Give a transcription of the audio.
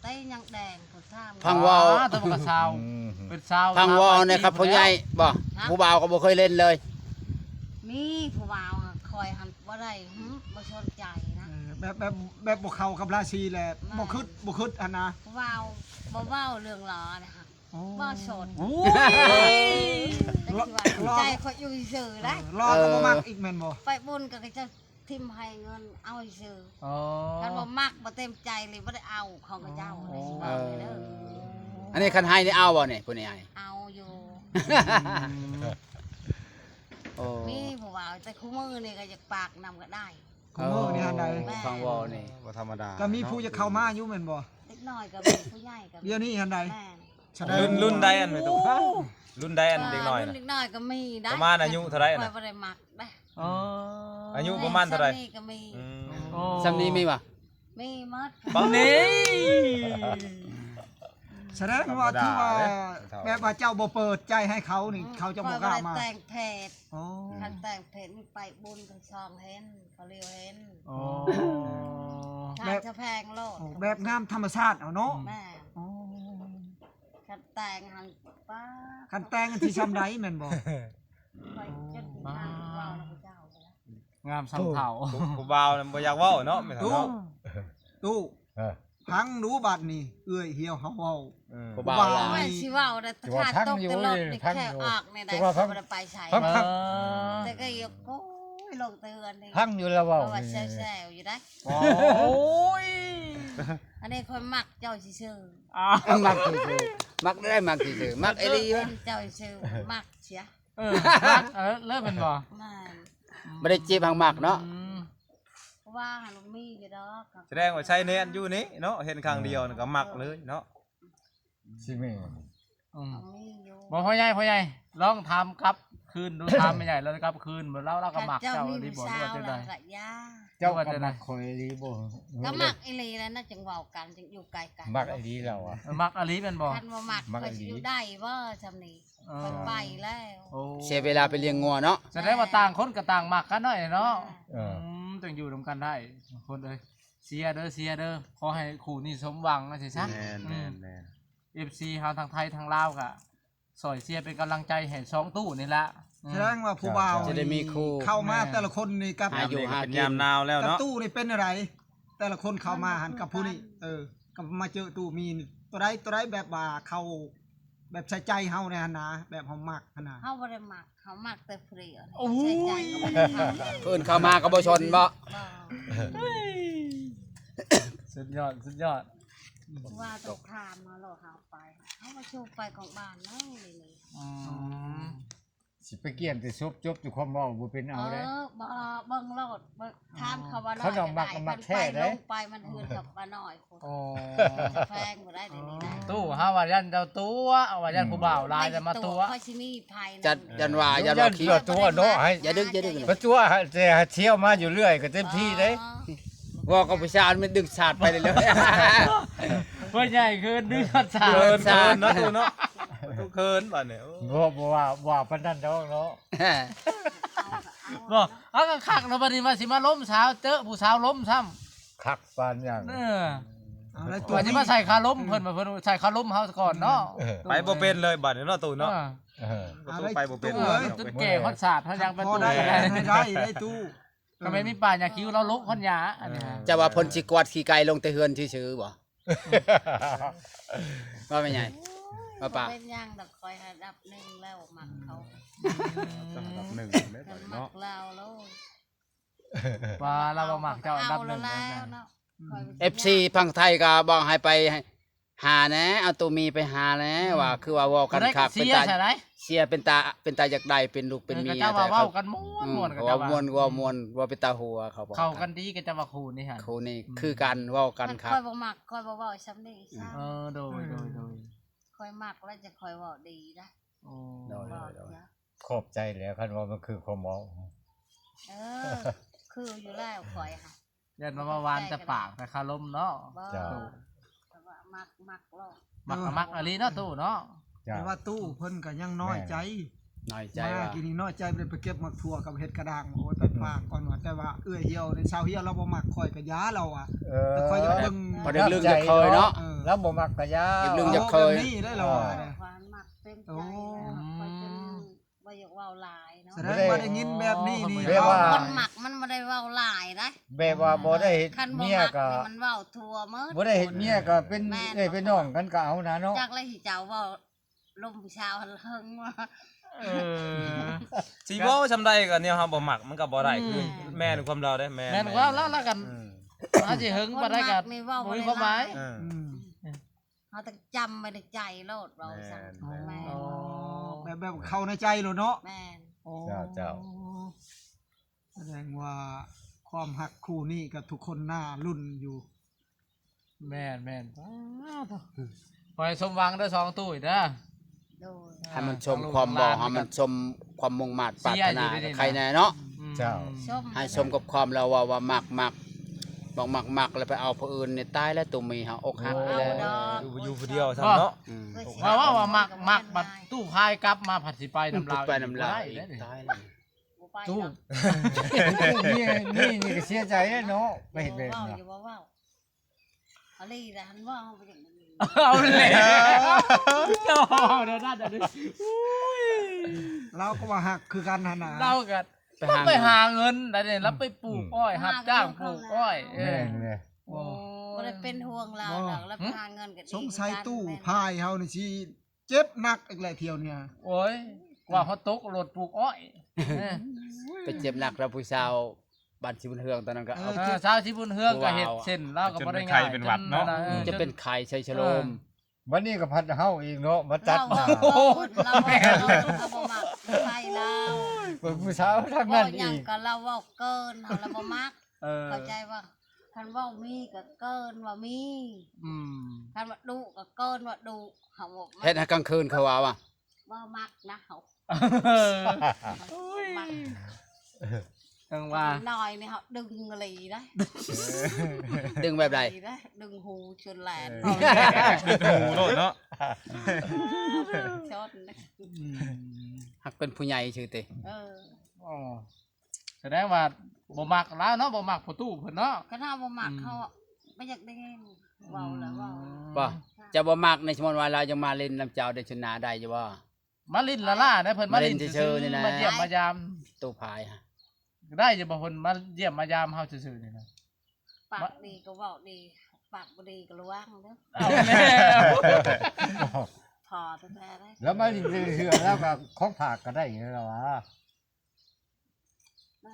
ต้ยังแดงผุดท่าม พังวอล ตัวมันก็ซาวเป็นซาว พังวอลเนี่ยครับพ่อใหญ่บ่ผู้บ่าวก็บ่เคยเล่นเลย มีผู้บ่าวคอยหันว่าได้บ่ชนใจนะ แบบบ่เข้ากับราศีแหละบ่คึดอันนะ ผู้บ่าวบ่เว้าเรื่องล้อนะคะบ่ชน โอ้ แต่ที่ว่าใจคอยอยู่ซื่อได้ รอก็บ่มักอีกแม่นบ่ ไปบุญก็จะทิมให้เงินเอาซื่อ อ๋อ กันบ่มักบ่เต็มใจเลยบ่ได้เอาของเจ้าเลยสิบอกเลยเด้อ อันนี้คันให้นี่เอาบ่เนี่ยผู้นี้ให้ เอาอยู่ โอ้ มีผู้บ่าวแต่คู่มือนี่ก็อยากปากนำก็ได้ ของมื้อนี่อันใด พังวอลนี่ บ่ธรรมดา ก็มีผู้จะเข้ามาอยู่แม่นบ่ เล็กน้อยก็มีผู้ใหญ่ก็มี เดี๋ยวนี้อันใด แม่ แสดง รุ่นใดอันไม่ถูกรุ่นใดอันเด็กน้อย รุ่ น่ะ เล็กน้อยก็มีได้ ประมาณอายุเท่าไหร่น่ะ ข้อยบ่ได้มักได้ อ๋อ อายุประมาณเท่าไหร่ แนี่ก็มี โอ้ ซำนี้มีบ่ มีหมด บัง นี่ แสดงว่าที่ว่าแบบว่าเจ้าบ่เปิดใจให้เขานี่เขาจะบ่กล้ามา ข้อยบ่ได้แต่งเพจ อ๋อ คันแต่งเพจมีไปบุญทั้งช่องเห็นเขาเรียวเห็น โอ้ ถ้าจะแพงโลด แบบงามธรรมชาติเอาเนาะ แม่ อ๋อ คันแต่งหันป้า คันแต่งกันที่ซ้ำใดแม่นบ่ ไปจนถึงทางว่าวนะพระเจ้าไปแล้ว งามสำเภา ผู้บ่าวน่ะบ่อยากเว้าเนาะไม่เท่า ตู้ เนาะ ตู้พังรู้บัดนี่เอื้อยเหี่ยวเฮาเว้า ผู้บ่าวหลา ไม่ ย สิว่าวแต่ถ้าตกตลอดนี่แค่ออกในใดเขาบ่ได้ไปใช้ แต่ก็ยกโอ้ยลงเตือนนี่ พังอยู่แล้ว เพ เว่า ราะว่าแซวๆอยู่ได้ โอ้ย อันนี้คนมักเจ้าซื่อ อ้า มักซื่อๆมักได้มักซื่อๆมักไอ้ลี ๆ วะ เป็นเจ้าซื่อมักเสีย เริ่มเป็นบ่ นั่น บ่ได้จีบหังมักเนาะ เพราะว่าหาลุงมีอยู่ดอก แสดงว่าใช้เนนอยู่นี่เนาะเห็นครั้งเดียวก็มักเลยเนาะ สิแม่ ลุงมีอยู่ บ่พ่อใหญ่ลองทำครับคืนดูทำไม่ใหญ่แล้วครับคืนเหมือนเราก็หมัก เจ้า เจ้า มี ดี ผู้ บ่ สา ด้วย ว จังได๋ แล้วก็ยา เจ้าก็มักคอยรีบ่ ก็มักไอ้ลีแล้วน่าจังเว้ากันจังอยู่ไกลกัน มักไอ้ดีแล้วอ่ะ มักอลีเป็นบ่ คันบ่มัก มัก ก็ ไอ้ลี สิอยู่ได้บ่ซำนี้ค่อยไปแล้ว โอ้ เสียเวลาไปเลี้ยงงัวเนาะ แสดงว่าต่างคนก็ต่างมักกันหน่อยเนาะ เออ จังอยู่ร่วมกันได้คนเอ้ยเสียเด้อขอให้คู่นี้สมหวังนะสิซะ แม่นแม่นแม่น FC เฮาทางไทยทางลาวก็ซอยเสียเป็นกำลังใจให้สองตู้นี่ละ แสดงว่าผู้บ่าว จะได้มีคู่ เข้ามาแต่ละคนนี่กับ หาอยู่หา เป็น กิ ยาม น หนาวแล้ว กับ เนาะ ตู้นี่เป็นอะไร แต่ละคนเข้ามาหันกับผู้นี่กับมาเจอตู้มีตัวใดแบบว่าเขาแบบใส่ใจเฮาเนี่ยนะแบบเฮามักนะ เฮาบ่ได้มักเขามักแต่เปรี้ยว โอ้ ใส่ใจ ย ก็บ่ได้ทำ เพิ่นเข้ามาก็บ่ชนบ่ บ่ สุดยอด ว่าตกทามมาเราหาไปเขามาชูไปของบ้านนั่งเลยนี่ อืม สิไปเกี่ยมแต่ซบจบอยู่ความเว้าบ่เป็นเอาได้ บ่เบิ่งโลดเบิ่งถามเขาว่า เขาต้องมักแท้เด้ ลงไปมันเฮือนกับมาหน่อยคน โอ้ แพงบ่ได้เดี๋ยวนี้นะ ตู้เฮาว่ายันเจ้าตัวเอาว่ายันผู้บ่าวลายจะมาตัว เขาสิมีภัย จัดยันว่ายันว่าขี้ ตัวเนาะให้ อย่าดึง ประตัวแต่เที่ยวมาอยู่เรื่อยก็เต็มที่เด้ ว่ากับผู้ชายมันดึงสาดไปเลยเลย เพื่อนใหญ่คือดื้อขัดสา เคิน สา เคิ ด นเนาะตูเนาะตูเคินป่ะเนี่ย บ่ว่าปานนั้นดอกเนาะ บอกเอาก็คักแล้วบัดนี้มาสิมาล้มสาวเจอผู้สาวล้มซ้ำ คักปานอย่าง เอาแล้ว ว่าสิมาใส่คาล้มเพิ่นมาเพิ่นใส่คาล้มเฮาก่อนเนาะ ไปบ่เป็นเลยบัดนี้เนาะตูเนาะ เออ ตูไปบ่เป็น ตู้ เลย จนแก่ฮอดศาสตร์เฮายังเป็น พอ ตู้ ได้ ได้ ได้ตู้ ก็ไม่มีป่าอยาคิ้วเราลกคนหยาอันนี้ฮะ จะว่าเพิ่นสิกวาดขี้ไก่ลงแต่เฮือนซื่อๆบ่ว่าเป็นไงว่าป่า เป็นย่างดอกคอยระดับหนึ่งแล้วมักเขา อันดับหนึ่งได้ กั บั น ด มั เนาะ กเราแล้ว ป่าเราบ่มักเจ้าอันดับหนึ่ง แล้วเนาะ FC พังไทยก็บอกให้ไปหาแหน่เอาตัวมีไปหาแหน่ว่าคือว่าเว้ากันคัก เสี เป็น ย ตา ใช่ไหม เสียเป็นตาอยากได้เป็นลูกเป็นเมีย เจ้าว่าเว้ากันม่วนๆ เขา ก็ ว่า จะ ม่วนว่าม่วนว่าเป็นตาหัวเขาบอก เข้ากันดีก็จะว่าคูนี่ฮะ เขานี่คือกันเว้ากันครับ คอยบ่มักคอยบ่เว้าซ้ำนี่ซ้ โดย ำคอยมักแล้วจะคอยเว้าดีนะ โอ้ โดย เว้า โดย เสีย ขอบใจแล้วคันว่ามันคือความเว้า เออคืออยู่แล้วคอยค่ะ ยันมาวานแต่ปากแต่คาล้มเนาะ บ่ จ้า แต่ว่ามักโลด มักอลีเนาะตู้เนาะ จ้า แต่ว่าตู้เพิ่นก็ยังน้อยใจ น้อยใจ มา ว่า กินนี่น้อยใจไปเก็บมักถั่วกับเห็ดกระด้างโอ้ยไปฝากก่อนว่าแต่ว่าเหี่ยวในชาวเหี่ยวเราบ่มักข่อยก็ยาเราอ่ะ เอ แต่ข่อยจะเบิ่ง พอดึกๆจะคอยเนาะ เออ แล้วบ่มักกะยา อีกเรื่อง จะเคย แบบนี่ได้แล้วว่าเนี่ย ความมักเต็มใจ โอ้ ไปจนบ่อยากเว้าหลายเนาะ แสดงว่าได้ยินแบบนี้นี่ เรียกว่า คนหมักมันบ่ได้เว้าหลายนะ แบบว่าบ่ได้เฮ็ด คันบ่ เมีย มัก ก็ นี่มันเว้าทั่วหมด บ่ได้เฮ็ดเมียก็เป็นเอ้ยเป็นน้องกันก็เอานะเนาะ จักเลยสิเจ้าเว้าลมผู้ชาวเฮิงว่า สิเว้าซำใดก็เนี่ยเฮาบ่มักมันก็บ่ได้คือแม่นความเราได้แม่ แม่นว่าแล้วกัน อืม อาจสิหึงบ่ได้กัน คนมันี่เว้าบ่ บ่มี ได้ ความหมาย อืม อืม เฮาต้องจำไว้ในใจโลดเว้าซั่น แม่น แม่น อ๋อ แบบเข้าในใจเลยเนาะ แม่น เจ้า แสดงว่าความหักคู่นี้กับทุกคนหน้ารุ่นอยู่ แม่นปล่อยสมหวังเด้อ2ตู้อีกเด้อ โดย ให้มันชมความบ่ให้มันชมความมุ่งมั่นปรารถนา เสียอยู่ดีๆ ใครแน่เนาะ เจ้า ชม ให้ชมกับความเราว่ามักบอกมักแล้วไปเอาผู้อื่นเนี่ยตายแล้วตุมีเฮาอกหักไป เอา แล้ว ดอก อยู่ผู้เดียวซ้ำเนาะ อืม ว่ามักบัดตู้พายกลับมาผัดสิไปน้ำลาว ไปน้ำลาย อีกได้นี่ ตายแล้ว บ่ไป ตู้ ดอก นี่ก็เสียใจเนาะไปเฮ็ดแบบ เว้า นี้ อยู่บ่เว้าเอาลีนะหันเว้าไปอย่างนี้ เอาเลยโอ้เดี๋ยวนั่นเดี๋ยวนี้ เราก็ว่าหักคือกันหั่นน่ะ เรากัน ไปหาเงินได้เนี่ยแล้วไปปลูกอ้อยรับจ้างปลูกอ้อยเอ แม่ อน เลย โอ้ บ่ได้เป็นห่วงเราดอกแล้วหาเงินก็ดี สงสัยตู้ แม่น พายเฮานี่สิเจ็บหนักอีกหลายเที่ยวเนี่ย โอ้ยว่าเขาตกรถปลูกอ้อยเออ ไปเจ็บหนักแล้วผู้สาวบ้านชิบุญเฮืองตอนนั้นก็เอา ชาวที่บุญเฮืองก็เห็ดเส้นเล่าก็บ่ได้ง่าย จะเป็นไข่ชัยชโลม วันนี้ก็พัดเฮาอีกเนาะมาตัดหน้า เราบ่มักไปเรา เบิ่งผู้สาวทาง บ่ นั้น หยั อี ง ก ก็เราเว้าเกินเฮาเราบ่มัก เออ เข้าใจว่าคันเว้ามีก็เกินว่ามี อืม คันว่าดุก็เกินว่าดุเฮาบ่มัก เฮ็ดให้กลางคืนเขาว่าว่ะ บ่มักนะเฮา มัก จังว่า น้อยนี่เฮาดึงกะลีได้ ดึงแบบใด ได้ดึงหูชนแลน หูโลดเนาะ ชดนะ หักเป็นผู้ใหญ่ชื่อติ เออ อ๋อแสดงว่าบ่มักแล้วเนาะบ่มักประตูเพิ่นเนาะ ก็ถ้าบ่มักเขาอะไม่อยากได้ยินเว้าแล้วเว้า บ่จะบ่มักในสมมุติว่าเราจะมาเล่นน้ำเจ้าได้ชนะได้อยู่บ่ มาลิ้นละล่าได้เพิ่นมาลิ้น มาลิ้นเฉ ซื่อย ๆนี่นะ ๆมาเยี่ยมมายาม ตู้พายฮะ ได้จะบ่เพิ่นมาเยี่ยมมายามเฮาซื่อๆนี่นะ ปากดีก็เว้าดีปากบ่ดีก็ระวังเด้อ เอาแล้ว พอแท้ๆได้ แล้วมาเชื่อแล้วก็ของฝากก็ได้แล้วว่า ได้